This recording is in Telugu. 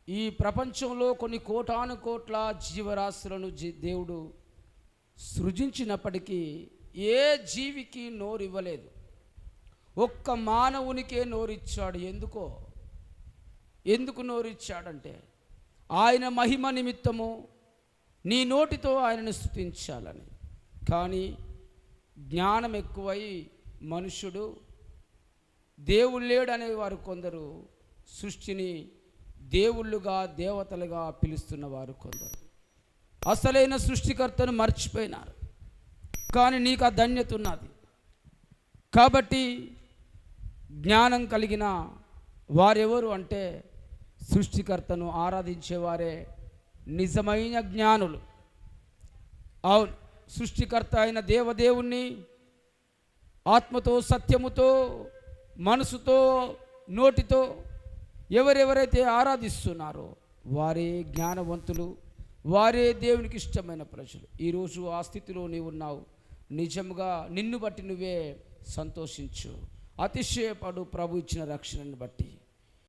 ఈ ప్రపంచంలో కొన్ని కోటాను కోట్ల జీవరాశులను దేవుడు సృజించినప్పటికీ ఏ జీవికి నోరు ఇవ్వలేదు. ఒక్క మానవునికే నోరిచ్చాడు. ఎందుకు నోరిచ్చాడంటే ఆయన మహిమ నిమిత్తము నీ నోటితో ఆయనను స్తుతించాలని. కానీ జ్ఞానం ఎక్కువై మనుషుడు దేవుడు లేడనే వారు కొందరు సృష్టిని దేవుళ్ళుగా దేవతలుగా పిలుస్తున్న వారు కొందరు అసలైన సృష్టికర్తను మర్చిపోయినారు. కానీ నీకు ఆ ధన్యత ఉన్నది కాబట్టి జ్ఞానం కలిగిన వారెవరు అంటే సృష్టికర్తను ఆరాధించేవారే నిజమైన జ్ఞానులు. అవును, సృష్టికర్త అయిన దేవదేవుణ్ణి ఆత్మతో సత్యముతో మనసుతో నోటితో ఎవరెవరైతే ఆరాధిస్తున్నారో వారే జ్ఞానవంతులు, వారే దేవునికి ఇష్టమైన ప్రజలు. ఈరోజు ఆ స్థితిలో నీవు ఉన్నావు. నిజంగా నిన్ను బట్టి నువ్వే సంతోషించు, అతిశయపడు ప్రభు ఇచ్చిన రక్షణను బట్టి.